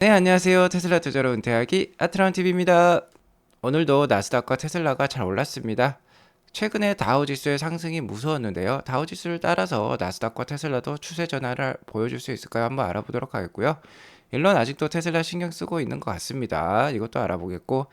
네, 안녕하세요. 테슬라 투자로 은퇴하기 아트라운TV입니다. 오늘도 나스닥과 테슬라가 잘 올랐습니다. 최근에 다우지수의 상승이 무서웠는데요. 다우지수를 따라서 나스닥과 테슬라도 추세 전환을 보여줄 수 있을까요? 한번 알아보도록 하겠고요. 일론 아직도 테슬라 신경 쓰고 있는 것 같습니다. 이것도 알아보겠고,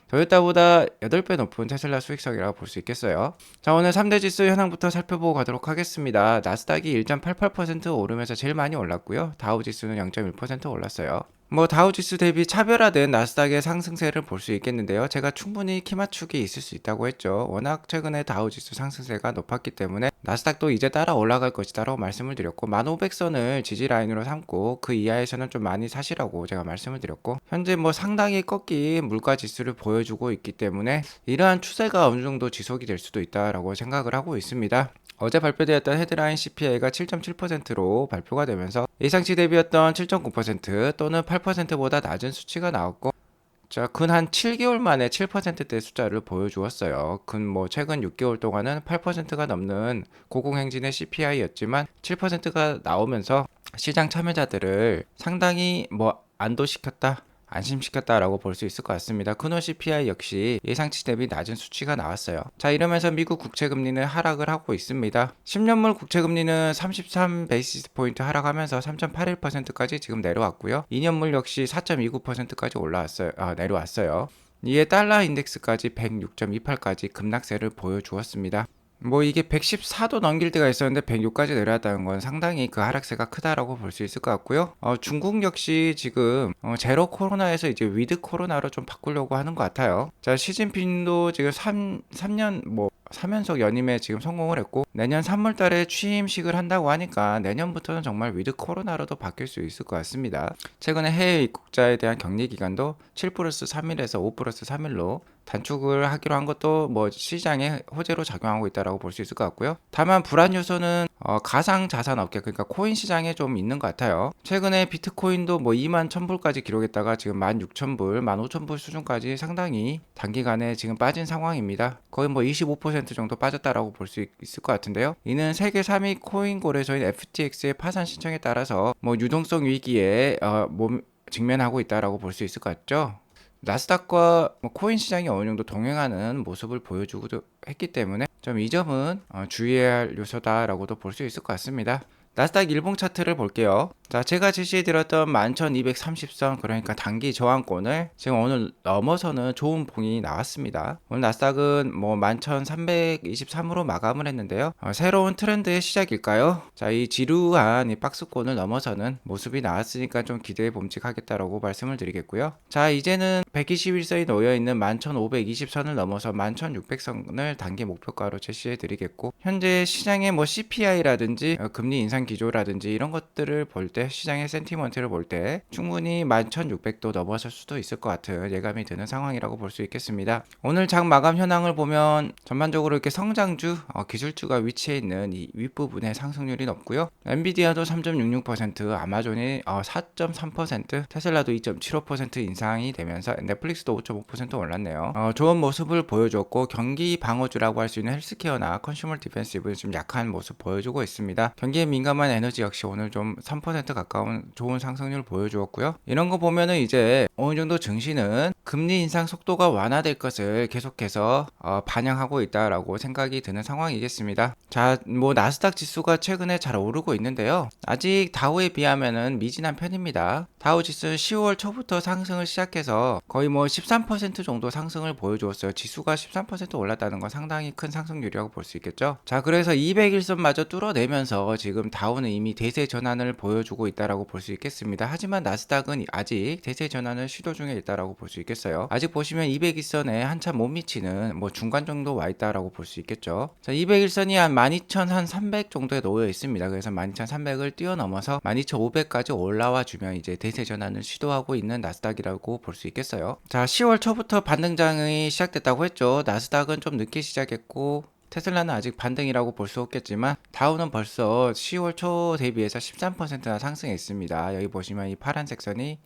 토요타보다 8배 높은 테슬라 수익성이라고 볼 수 있겠어요. 자, 오늘 3대 지수 현황부터 살펴보고 가도록 하겠습니다. 나스닥이 1.88% 오르면서 제일 많이 올랐고요. 다우지수는 0.1% 올랐어요. 다우지수 대비 차별화된 나스닥의 상승세를 볼 수 있겠는데요. 제가 충분히 키 맞추기 있을 수 있다고 했죠. 워낙 최근에 다우지수 상승세가 높았기 때문에 나스닥도 이제 따라 올라갈 것이다라고 말씀을 드렸고, 1500선을 지지 라인으로 삼고 그 이하에서는 좀 많이 사시라고 제가 말씀을 드렸고, 현재 상당히 꺾인 물가 지수를 보여주고 있기 때문에 이러한 추세가 어느 정도 지속이 될 수도 있다라고 생각을 하고 있습니다. 어제 발표되었던 헤드라인 CPI가 7.7%로 발표가 되면서 예상치 대비였던 7.9% 또는 8%보다 낮은 수치가 나왔고, 자, 근 한 7개월 만에 7%대 숫자를 보여주었어요. 최근 6개월 동안은 8%가 넘는 고공행진의 CPI였지만 7%가 나오면서 시장 참여자들을 상당히 안도시켰다, 안심시켰다라고 볼 수 있을 것 같습니다. 크노 CPI 역시 예상치 대비 낮은 수치가 나왔어요. 자, 이러면서 미국 국채금리는 하락을 하고 있습니다. 10년물 국채금리는 33 베이시스 포인트 하락하면서 3.81%까지 지금 내려왔고요. 2년물 역시 4.29%까지 내려왔어요. 이에 달러 인덱스까지 106.28까지 급락세를 보여주었습니다. 이게 114도 넘길 때가 있었는데 106까지 내려왔다는 건 상당히 그 하락세가 크다라고 볼 수 있을 것 같고요. 중국 역시 지금 제로 코로나에서 이제 위드 코로나로 좀 바꾸려고 하는 것 같아요. 자, 시진핑도 지금 3년 3연속 연임에 지금 성공을 했고, 내년 3월 달에 취임식을 한다고 하니까 내년부터는 정말 위드 코로나로도 바뀔 수 있을 것 같습니다. 최근에 해외 입국자에 대한 격리 기간도 7 플러스 3일에서 5 플러스 3일로 단축을 하기로 한 것도 시장에 호재로 작용하고 있다고 볼 수 있을 것 같고요. 다만 불안 요소는 가상 자산 업계, 그러니까 코인 시장에 좀 있는 것 같아요. 최근에 비트코인도 2만 1000불까지 기록했다가 지금 16,000불, 15,000불 수준까지 상당히 단기간에 지금 빠진 상황입니다. 거의 25% 정도 빠졌다라고 볼 수 있을 것 같은데요. 이는 세계 3위 코인 거래소인 FTX의 파산 신청에 따라서 유동성 위기에 직면하고 있다라고 볼 수 있을 것 같죠. 나스닥과 코인 시장이 어느 정도 동행하는 모습을 보여주기도 했기 때문에 좀 이 점은 주의해야 할 요소다라고도 볼 수 있을 것 같습니다. 나스닥 일봉 차트를 볼게요. 자, 제가 제시해드렸던 11,230선, 그러니까 단기 저항권을 지금 오늘 넘어서는 좋은 봉이 나왔습니다. 오늘 나스닥은 11,323으로 마감을 했는데요. 새로운 트렌드의 시작일까요? 자, 이 지루한 이 박스권을 넘어서는 모습이 나왔으니까 좀 기대해 봄직하겠다라고 말씀을 드리겠고요. 자, 이제는 121선이 놓여있는 11,520선을 넘어서 11,600선을 단기 목표가로 제시해 드리겠고, 현재 시장의 CPI라든지 금리 인상 기조라든지 이런 것들을 볼 때, 시장의 센티먼트를 볼 때 충분히 11,600도 넘어설 수도 있을 것 같은 예감이 드는 상황이라고 볼 수 있겠습니다. 오늘 장 마감 현황을 보면 전반적으로 이렇게 성장주, 기술주가 위치해 있는 이 윗부분에 상승률이 높고요. 엔비디아도 3.66%, 아마존이 4.3%, 테슬라도 2.75% 인상이 되면서 넷플릭스도 5.5% 올랐네요. 좋은 모습을 보여줬고, 경기 방어주라고 할 수 있는 헬스케어나 컨슈머 디펜시브는 좀 약한 모습 보여주고 있습니다. 경기에 민감한 에너지 역시 오늘 좀 3% 가까운 좋은 상승률 보여주었고요. 이런 거 보면은 이제 어느 정도 증시는 금리 인상 속도가 완화될 것을 계속해서 반영하고 있다라고 생각이 드는 상황이겠습니다. 자, 나스닥 지수가 최근에 잘 오르고 있는데요. 아직 다우에 비하면은 미진한 편입니다. 다우 지수는 10월 초부터 상승을 시작해서 거의 13% 정도 상승을 보여주었어요. 지수가 13% 올랐다는 건 상당히 큰 상승률이라고 볼 수 있겠죠. 자, 그래서 200일선마저 뚫어내면서 지금 다우는 이미 대세 전환을 보여주고 있다라고 볼 수 있겠습니다. 하지만 나스닥은 아직 대세 전환을 시도 중에 있다라고 볼 수 있겠어요. 아직 보시면 200일선에 한참 못 미치는 중간 정도 와 있다라고 볼 수 있겠죠. 자, 200일선이 한 12,300 정도에 놓여 있습니다. 그래서 12,300을 뛰어넘어서 12,500까지 올라와 주면 이제 대세 전환을 시도하고 있는 나스닥이라고 볼 수 있겠어요. 자, 10월 초부터 반등장이 시작됐다고 했죠. 나스닥은 좀 늦게 시작했고, 테슬라는 아직 반등이라고 볼 수 없겠지만 다우는 벌써 10월 초 대비해서 13%나 상승했습니다. 여기 보시면 이 파란색 선이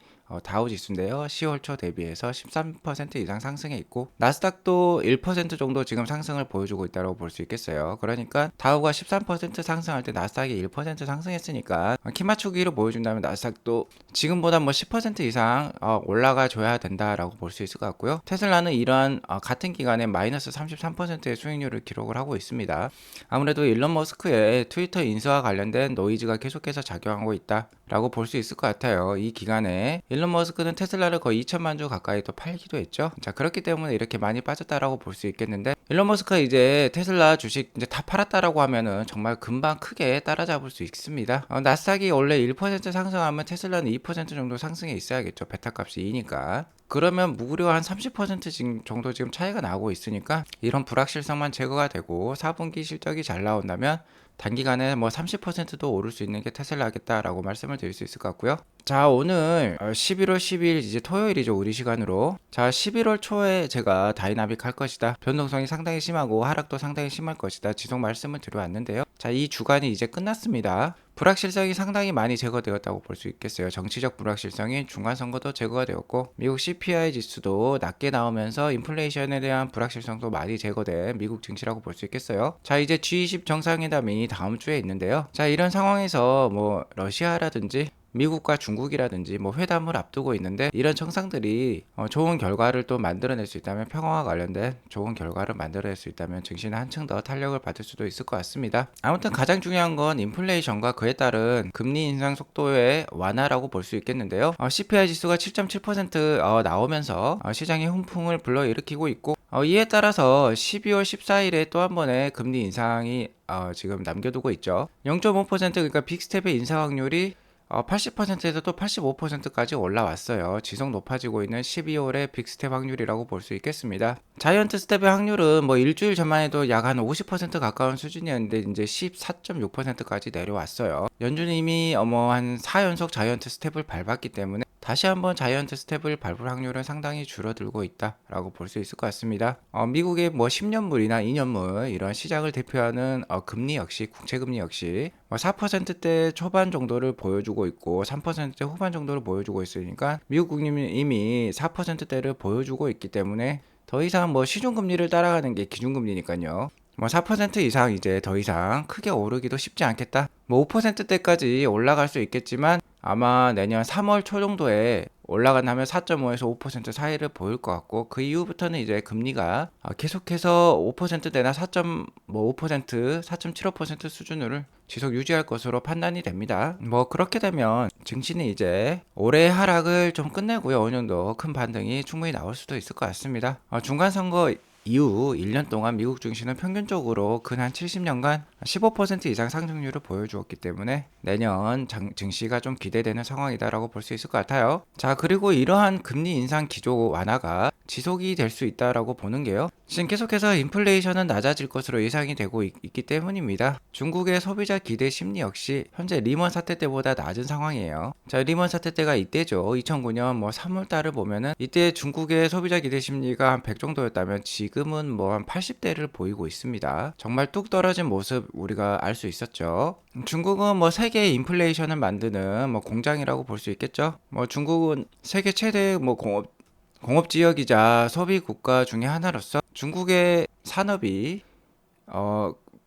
다우 지수인데요. 10월 초 대비해서 13% 이상 상승해 있고 나스닥도 1% 정도 지금 상승을 보여주고 있다고 볼 수 있겠어요. 그러니까 다우가 13% 상승할 때 나스닥이 1% 상승했으니까 키 맞추기로 보여준다면 나스닥도 지금보다 뭐 10% 이상 올라가 줘야 된다라고 볼 수 있을 것 같고요. 테슬라는 이러한 같은 기간에 마이너스 33%의 수익률을 기록을 하고 있습니다. 아무래도 일론 머스크의 트위터 인수와 관련된 노이즈가 계속해서 작용하고 있다라고 볼 수 있을 것 같아요. 이 기간에 일론 머스크는 테슬라를 거의 2천만 주 가까이 또 팔기도 했죠. 자, 그렇기 때문에 이렇게 많이 빠졌다라고 볼 수 있겠는데 일론 머스크가 이제 테슬라 주식 이제 다 팔았다라고 하면은 정말 금방 크게 따라잡을 수 있습니다. 나스닥이 원래 1% 상승하면 테슬라는 2% 정도 상승해 있어야겠죠. 베타 값이 2니까. 그러면 무려 한 30% 정도 지금 차이가 나고 있으니까 이런 불확실성만 제거가 되고 4분기 실적이 잘 나온다면 단기간에 뭐 30%도 오를 수 있는 게 테슬라겠다라고 말씀을 드릴 수 있을 것 같고요. 자, 오늘 11월 10일 이제 토요일이죠. 우리 시간으로. 자, 11월 초에 제가 다이나믹 할 것이다. 변동성이 상당히 심하고 하락도 상당히 심할 것이다. 지속 말씀을 드려왔는데요. 자, 이 주간이 이제 끝났습니다. 불확실성이 상당히 많이 제거되었다고 볼 수 있겠어요. 정치적 불확실성이 중간 선거도 제거가 되었고 미국 CPI 지수도 낮게 나오면서 인플레이션에 대한 불확실성도 많이 제거된 미국 증시라고 볼 수 있겠어요. 자, 이제 G20 정상회담이 다음 주에 있는데요. 자, 이런 상황에서 뭐 러시아라든지 미국과 중국이라든지 뭐 회담을 앞두고 있는데 이런 정상들이 좋은 결과를 또 만들어낼 수 있다면 평화와 관련된 좋은 결과를 만들어낼 수 있다면 증시는 한층 더 탄력을 받을 수도 있을 것 같습니다. 아무튼 가장 중요한 건 인플레이션과 그에 따른 금리 인상 속도의 완화라고 볼 수 있겠는데요. CPI 지수가 7.7% 나오면서 시장의 훈풍을 불러일으키고 있고 이에 따라서 12월 14일에 또 한 번의 금리 인상이 지금 남겨두고 있죠. 0.5% 그러니까 빅스텝의 인상 확률이 80%에서 또 85%까지 올라왔어요. 지속 높아지고 있는 12월의 빅스텝 확률이라고 볼 수 있겠습니다. 자이언트 스텝의 확률은 뭐 일주일 전만 해도 약 한 50% 가까운 수준이었는데 이제 14.6%까지 내려왔어요. 연준님이 한 4연속 자이언트 스텝을 밟았기 때문에 다시 한번 자이언트 스텝을 밟을 확률은 상당히 줄어들고 있다라고 볼 수 있을 것 같습니다. 미국의 뭐 10년물이나 2년물 이런 시장을 대표하는 금리 역시 국채금리 역시 4%대 초반 정도를 보여주고 있고 3%대 후반 정도를 보여주고 있으니까 미국 국민이 이미 4%대를 보여주고 있기 때문에 더 이상 뭐 시중금리를 따라가는 게 기준금리니까요. 뭐 4% 이상 이제 더 이상 크게 오르기도 쉽지 않겠다. 뭐 5%대까지 올라갈 수 있겠지만 아마 내년 3월 초 정도에 올라간다면 4.5에서 5% 사이를 보일 것 같고 그 이후부터는 이제 금리가 계속해서 5%대나 4.5%, 4.75% 수준을 지속 유지할 것으로 판단이 됩니다. 뭐 그렇게 되면 증시는 이제 올해 하락을 좀 끝내고요. 어느 정도 큰 반등이 충분히 나올 수도 있을 것 같습니다. 중간 선거 이후 1년 동안 미국 증시는 평균적으로 근 한 70년간 15% 이상 상승률을 보여주었기 때문에 내년 증시가 좀 기대되는 상황이다라고 볼 수 있을 것 같아요. 자, 그리고 이러한 금리 인상 기조 완화가 지속이 될 수 있다라고 보는 게요. 지금 계속해서 인플레이션은 낮아질 것으로 예상이 되고 있기 때문입니다. 중국의 소비자 기대 심리 역시 현재 리먼 사태 때보다 낮은 상황이에요. 자, 리먼 사태 때가 이때죠. 2009년 뭐 3월 달을 보면은 이때 중국의 소비자 기대 심리가 한 100 정도였다면 지금은 뭐 한 80대를 보이고 있습니다. 정말 뚝 떨어진 모습 우리가 알 수 있었죠. 중국은 뭐 세계 인플레이션을 만드는 뭐 공장이라고 볼 수 있겠죠. 뭐 중국은 세계 최대 뭐 공업 지역이자 소비 국가 중에 하나로서 중국의 산업이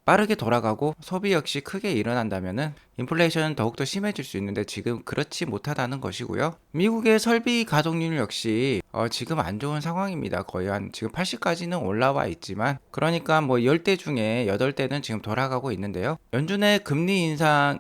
빠르게 돌아가고 소비 역시 크게 일어난다면은 인플레이션은 더욱더 심해질 수 있는데 지금 그렇지 못하다는 것이고요. 미국의 설비 가동률 역시 지금 안 좋은 상황입니다. 거의 한 지금 80까지는 올라와 있지만 그러니까 뭐 10대 중에 8대는 지금 돌아가고 있는데요. 연준의 금리 인상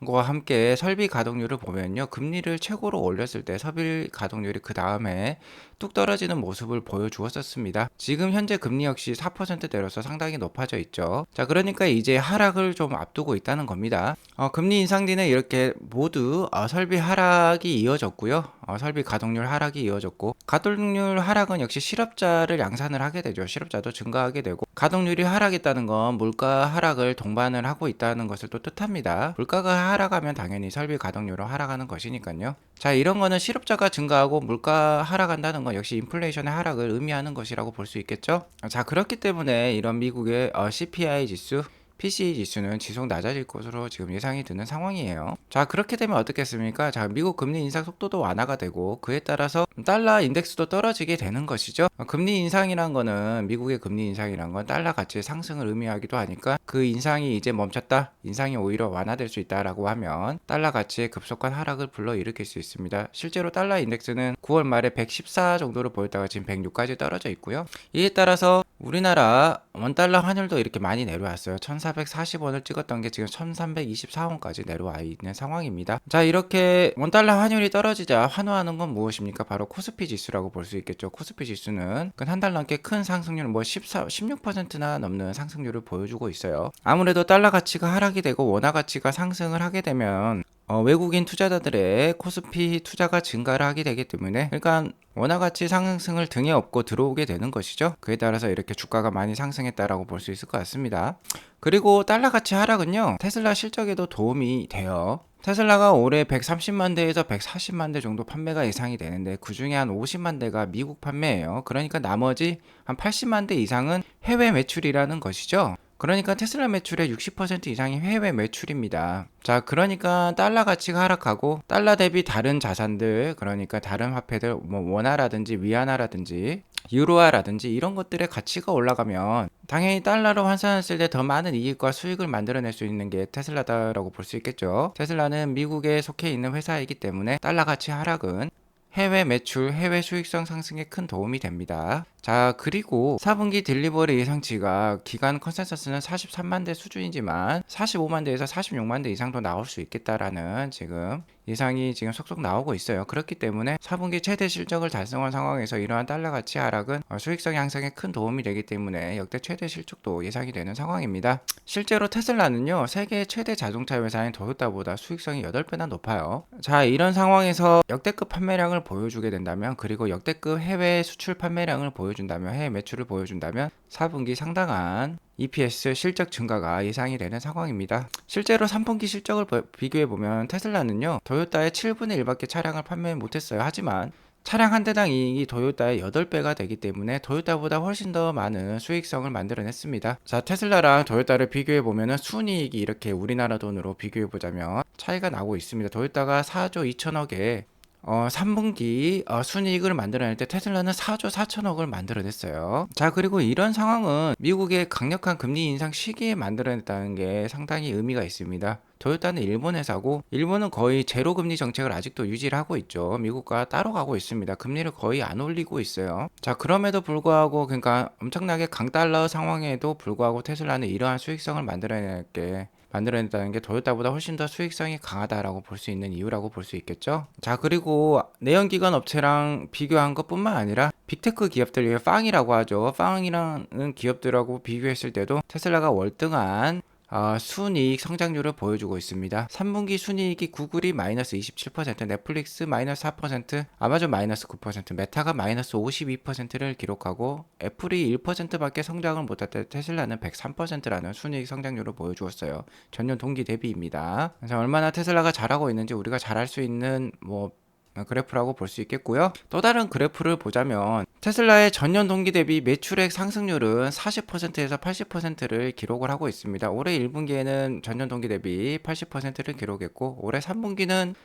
과 함께 설비 가동률을 보면요. 금리를 최고로 올렸을 때 설비 가동률이 그 다음에 뚝 떨어지는 모습을 보여주었었습니다. 지금 현재 금리 역시 4%대로서 상당히 높아져 있죠. 자, 그러니까 이제 하락을 좀 앞두고 있다는 겁니다. 금리 인상 뒤는 이렇게 모두 설비 하락이 이어졌고요. 설비 가동률 하락이 이어졌고 가동률 하락은 역시 실업자를 양산을 하게 되죠. 실업자도 증가하게 되고 가동률이 하락했다는 건 물가 하락을 동반을 하고 있다는 것을 또 뜻합니다. 물가가 하락하면 당연히 설비 가동률은 하락하는 것이니까요. 자, 이런 거는 실업자가 증가하고 물가 하락한다는 건 역시 인플레이션의 하락을 의미하는 것이라고 볼 수 있겠죠. 자, 그렇기 때문에 이런 미국의 CPI 지수 PCE 지수는 지속 낮아질 것으로 지금 예상이 드는 상황이에요. 자, 그렇게 되면 어떻겠습니까? 자, 미국 금리 인상 속도도 완화가 되고 그에 따라서 달러 인덱스도 떨어지게 되는 것이죠. 금리 인상이란 거는 미국의 금리 인상이란 건 달러 가치의 상승을 의미하기도 하니까 그 인상이 이제 멈췄다, 인상이 오히려 완화될 수 있다라고 하면 달러 가치의 급속한 하락을 불러일으킬 수 있습니다. 실제로 달러 인덱스는 9월 말에 114 정도를 보였다가 지금 106까지 떨어져 있고요. 이에 따라서 우리나라 원달러 환율도 이렇게 많이 내려왔어요. 1440원을 찍었던 게 지금 1324원까지 내려와 있는 상황입니다. 자, 이렇게 원달러 환율이 떨어지자 환호하는 건 무엇입니까? 바로 코스피 지수라고 볼 수 있겠죠. 코스피 지수는 한 달 넘게 큰 상승률, 16%나 넘는 상승률을 보여주고 있어요. 아무래도 달러 가치가 하락이 되고 원화 가치가 상승을 하게 되면 외국인 투자자들의 코스피 투자가 증가를 하게 되기 때문에, 그러니까 원화 가치 상승을 등에 업고 들어오게 되는 것이죠. 그에 따라서 이렇게 주가가 많이 상승했다라고 볼 수 있을 것 같습니다. 그리고 달러 가치 하락은요, 테슬라 실적에도 도움이 돼요. 테슬라가 올해 130만 대에서 140만 대 정도 판매가 예상이 되는데 그 중에 한 50만 대가 미국 판매예요. 그러니까 나머지 한 80만 대 이상은 해외 매출이라는 것이죠. 그러니까 테슬라 매출의 60% 이상이 해외 매출입니다. 자, 그러니까 달러 가치가 하락하고 달러 대비 다른 자산들, 그러니까 다른 화폐들, 원화라든지 위안화라든지 유로화라든지 이런 것들의 가치가 올라가면 당연히 달러로 환산했을 때 더 많은 이익과 수익을 만들어낼 수 있는 게 테슬라다라고 볼 수 있겠죠. 테슬라는 미국에 속해 있는 회사이기 때문에 달러 가치 하락은 해외 매출, 해외 수익성 상승에 큰 도움이 됩니다. 자, 그리고 4분기 딜리버리 예상치가 기간 컨센서스는 43만 대 수준이지만 45만 대에서 46만 대 이상도 나올 수 있겠다라는 지금 예상이 지금 속속 나오고 있어요. 그렇기 때문에 4분기 최대 실적을 달성한 상황에서 이러한 달러 가치 하락은 수익성 향상에 큰 도움이 되기 때문에 역대 최대 실적도 예상이 되는 상황입니다. 실제로 테슬라는요, 세계 최대 자동차 회사인 토요타보다 수익성이 8배나 높아요. 자, 이런 상황에서 역대급 판매량을 보여주게 된다면, 그리고 역대급 해외 수출 판매량을 보여준다면, 해외 매출을 보여준다면 4분기 상당한 EPS 실적 증가가 예상이 되는 상황입니다. 실제로 3분기 실적을 비교해보면 테슬라는요, 토요타의 7분의 1밖에 차량을 판매 못했어요. 하지만 차량 한 대당 이익이 토요타의 8배가 되기 때문에 토요타보다 훨씬 더 많은 수익성을 만들어냈습니다. 자, 테슬라랑 토요타를 비교해보면 순이익이 이렇게 우리나라 돈으로 비교해보자면 차이가 나고 있습니다. 토요타가 4조 2천억에 3분기 순이익을 만들어낼 때 테슬라는 4조 4천억을 만들어냈어요. 자, 그리고 이런 상황은 미국의 강력한 금리 인상 시기에 만들어냈다는 게 상당히 의미가 있습니다. 토요타는 일본 회사고 일본은 거의 제로 금리 정책을 아직도 유지를 하고 있죠. 미국과 따로 가고 있습니다. 금리를 거의 안 올리고 있어요. 자, 그럼에도 불구하고, 그러니까 엄청나게 강달러 상황에도 불구하고 테슬라는 이러한 수익성을 만들어낸다는 게 토요타보다 훨씬 더 수익성이 강하다라고 볼 수 있는 이유라고 볼 수 있겠죠. 자, 그리고 내연기관 업체랑 비교한 것뿐만 아니라 빅테크 기업들, 빵이라고 하죠. 빵이라는 기업들하고 비교했을 때도 테슬라가 월등한 순이익 성장률을 보여주고 있습니다. 3분기 순이익이 구글이 마이너스 27%, 넷플릭스 마이너스 4%, 아마존 마이너스 9%, 메타가 마이너스 52%를 기록하고 애플이 1%밖에 성장을 못할 때 테슬라는 103%라는 순이익 성장률을 보여주었어요. 전년 동기 대비입니다. 그래서 얼마나 테슬라가 잘하고 있는지 우리가 잘할 수 있는 그래프라고 볼 수 있겠고요. 또 다른 그래프를 보자면 테슬라의 전년 동기 대비 매출액 상승률은 40%에서 80%를 기록을 하고 있습니다. 올해 1분기에는 전년 동기 대비 80%를 기록했고 올해 3분기는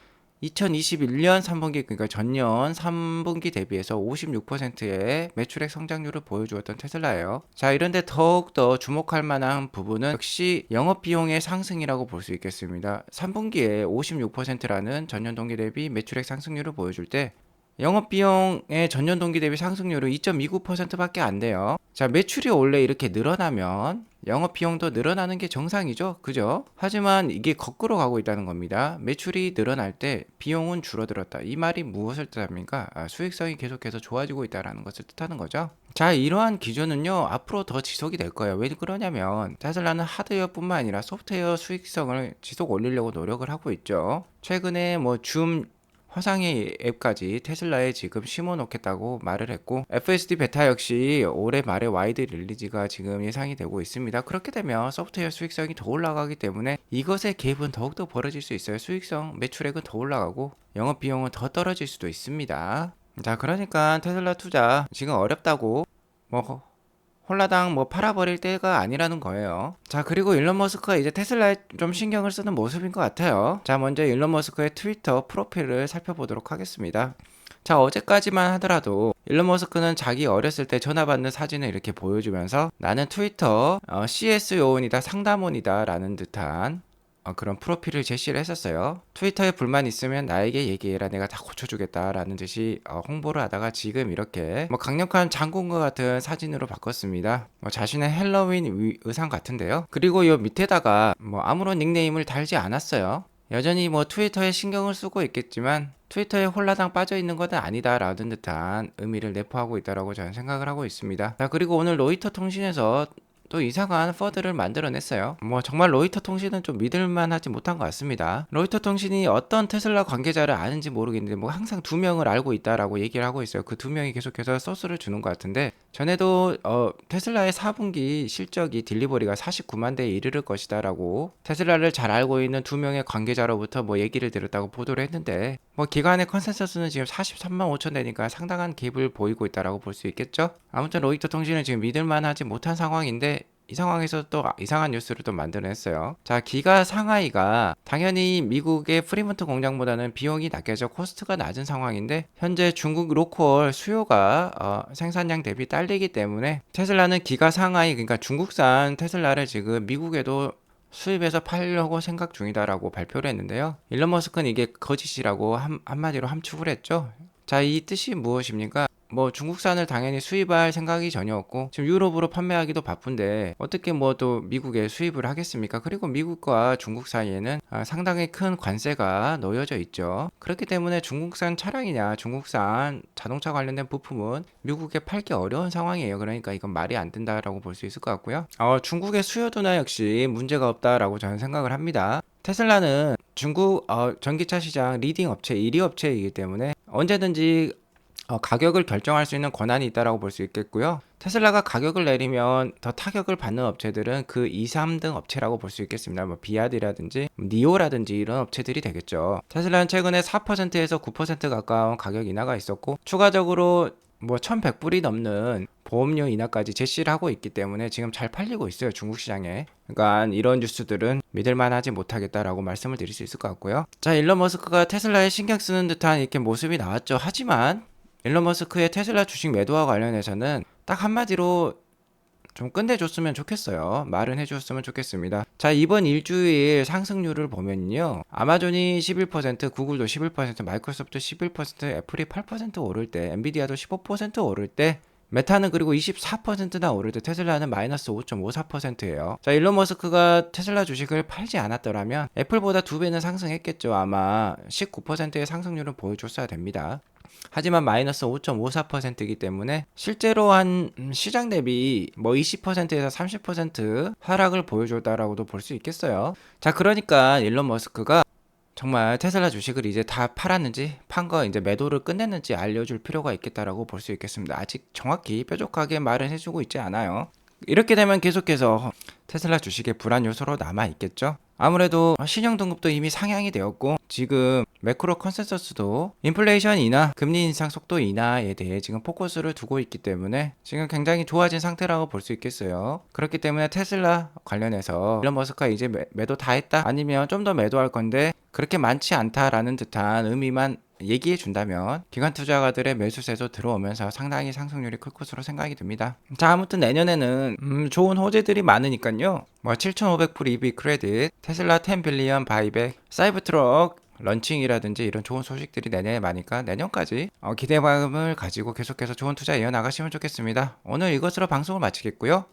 2021년 3분기, 그러니까 전년 3분기 대비해서 56%의 매출액 성장률을 보여주었던 테슬라예요. 자, 이런데 더욱더 주목할 만한 부분은 역시 영업비용의 상승이라고 볼 수 있겠습니다. 3분기에 56%라는 전년 동기 대비 매출액 상승률을 보여줄 때 영업비용의 전년 동기 대비 상승률은 2.29%밖에 안 돼요. 자, 매출이 원래 이렇게 늘어나면 영업비용도 늘어나는 게 정상이죠. 그죠? 하지만 이게 거꾸로 가고 있다는 겁니다. 매출이 늘어날 때 비용은 줄어들었다. 이 말이 무엇을 뜻합니까? 수익성이 계속해서 좋아지고 있다는 것을 뜻하는 거죠. 자, 이러한 기준은요, 앞으로 더 지속이 될 거예요. 왜 그러냐면 테슬라는 하드웨어뿐만 아니라 소프트웨어 수익성을 지속 올리려고 노력을 하고 있죠. 최근에 줌 화상의 앱까지 테슬라에 지금 심어놓겠다고 말을 했고, FSD 베타 역시 올해 말에 와이드 릴리즈가 지금 예상이 되고 있습니다. 그렇게 되면 소프트웨어 수익성이 더 올라가기 때문에 이것의 갭은 더욱더 벌어질 수 있어요. 수익성, 매출액은 더 올라가고 영업비용은 더 떨어질 수도 있습니다. 자, 그러니까 테슬라 투자 지금 어렵다고 홀라당 뭐 팔아버릴 때가 아니라는 거예요. 자, 그리고 일론 머스크가 이제 테슬라에 좀 신경을 쓰는 모습인 것 같아요. 자, 먼저 일론 머스크의 트위터 프로필을 살펴보도록 하겠습니다. 자, 어제까지만 하더라도 일론 머스크는 자기 어렸을 때 전화 받는 사진을 이렇게 보여주면서 나는 트위터 CS 요원이다, 상담원이다 라는 듯한 그런 프로필을 제시를 했었어요. 트위터에 불만 있으면 나에게 얘기해라, 내가 다 고쳐주겠다 라는 듯이 홍보를 하다가 지금 이렇게 뭐 강력한 장군과 같은 사진으로 바꿨습니다. 자신의 헬로윈 의상 같은데요. 그리고 이 밑에다가 뭐 아무런 닉네임을 달지 않았어요. 여전히 뭐 트위터에 신경을 쓰고 있겠지만 트위터에 홀라당 빠져 있는 것은 아니다 라는 듯한 의미를 내포하고 있다라고 저는 생각을 하고 있습니다. 자, 그리고 오늘 로이터 통신에서 또 이상한 퍼드를 만들어냈어요. 뭐 정말 로이터 통신은 좀 믿을만하지 못한 것 같습니다. 로이터 통신이 어떤 테슬라 관계자를 아는지 모르겠는데 뭐 항상 2명을 알고 있다라고 얘기를 하고 있어요. 그 2명이 계속해서 소스를 주는 것 같은데, 전에도 테슬라의 4분기 실적이 딜리버리가 49만 대에 이르를 것이다 라고 테슬라를 잘 알고 있는 2명의 관계자로부터 뭐 얘기를 들었다고 보도를 했는데, 뭐 기관의 컨센서스는 지금 43만 5천 대니까 상당한 갭을 보이고 있다라고 볼 수 있겠죠. 아무튼 로이터 통신은 지금 믿을만하지 못한 상황인데, 이 상황에서 또 이상한 뉴스를 또 만들어냈어요. 자, 기가 상하이가 당연히 미국의 프리먼트 공장보다는 비용이 낮게져 코스트가 낮은 상황인데, 현재 중국 로컬 수요가 생산량 대비 딸리기 때문에 테슬라는 기가 상하이, 그러니까 중국산 테슬라를 지금 미국에도 수입해서 팔려고 생각 중이다라고 발표를 했는데요. 일론 머스크는 이게 거짓이라고 한마디로 함축을 했죠. 자, 이 뜻이 무엇입니까? 뭐 중국산을 당연히 수입할 생각이 전혀 없고 지금 유럽으로 판매하기도 바쁜데 어떻게 뭐 또 미국에 수입을 하겠습니까? 그리고 미국과 중국 사이에는 상당히 큰 관세가 놓여져 있죠. 그렇기 때문에 중국산 차량이냐 중국산 자동차 관련된 부품은 미국에 팔기 어려운 상황이에요. 그러니까 이건 말이 안 된다라고 볼 수 있을 것 같고요. 중국의 수요도나 역시 문제가 없다라고 저는 생각을 합니다. 테슬라는 중국 전기차 시장 리딩 업체 1위 업체이기 때문에 언제든지 가격을 결정할 수 있는 권한이 있다라고 볼 수 있겠고요. 테슬라가 가격을 내리면 더 타격을 받는 업체들은 그 2, 3등 업체라고 볼 수 있겠습니다. 뭐 비아디라든지 니오라든지 이런 업체들이 되겠죠. 테슬라는 최근에 4%에서 9% 가까운 가격 인하가 있었고 추가적으로 뭐 1,100불이 넘는 보험료 인하까지 제시를 하고 있기 때문에 지금 잘 팔리고 있어요, 중국 시장에. 그러니까 이런 뉴스들은 믿을만하지 못하겠다라고 말씀을 드릴 수 있을 것 같고요. 자, 일론 머스크가 테슬라에 신경 쓰는 듯한 이렇게 모습이 나왔죠. 하지만 일론 머스크의 테슬라 주식 매도와 관련해서는 딱 한마디로 좀 끝내줬으면 좋겠어요. 말은 해줬으면 좋겠습니다. 자, 이번 일주일 상승률을 보면요, 아마존이 11%, 구글도 11%, 마이크로소프트 11%, 애플이 8% 오를 때, 엔비디아도 15% 오를 때, 메타는 그리고 24%나 오를 때 테슬라는 마이너스 5.54%예요. 자, 일론 머스크가 테슬라 주식을 팔지 않았더라면 애플보다 2배는 상승했겠죠. 아마 19%의 상승률을 보여줬어야 됩니다. 하지만 마이너스 5.54%이기 때문에 실제로 한 시장 대비 뭐 20%에서 30% 하락을 보여줬다라고도 볼 수 있겠어요. 자, 그러니까 일론 머스크가 정말 테슬라 주식을 이제 다 팔았는지 판 거 이제 매도를 끝냈는지 알려줄 필요가 있겠다라고 볼 수 있겠습니다. 아직 정확히 뾰족하게 말을 해주고 있지 않아요. 이렇게 되면 계속해서 테슬라 주식의 불안 요소로 남아 있겠죠. 아무래도 신용 등급도 이미 상향이 되었고 지금 매크로 컨센서스도 인플레이션 인하, 금리 인상 속도 인하에 대해 지금 포커스를 두고 있기 때문에 지금 굉장히 좋아진 상태라고 볼 수 있겠어요. 그렇기 때문에 테슬라 관련해서 일론 머스크가 이제 매도 다 했다, 아니면 좀 더 매도할 건데 그렇게 많지 않다라는 듯한 의미만 얘기해 준다면 기관 투자가들의 매수세도 들어오면서 상당히 상승률이 클 것으로 생각이 듭니다. 자, 아무튼 내년에는 좋은 호재들이 많으니까요. 뭐 7,500불 EV 크레딧, 테슬라 10 빌리언 바이백, 사이버트럭 런칭이라든지 이런 좋은 소식들이 내년에 많으니까 내년까지 기대감을 가지고 계속해서 좋은 투자 이어나가시면 좋겠습니다. 오늘 이것으로 방송을 마치겠고요.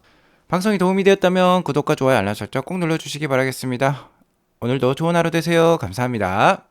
방송이 도움이 되었다면 구독과 좋아요, 알람 설정 꼭 눌러주시기 바라겠습니다. 오늘도 좋은 하루 되세요. 감사합니다.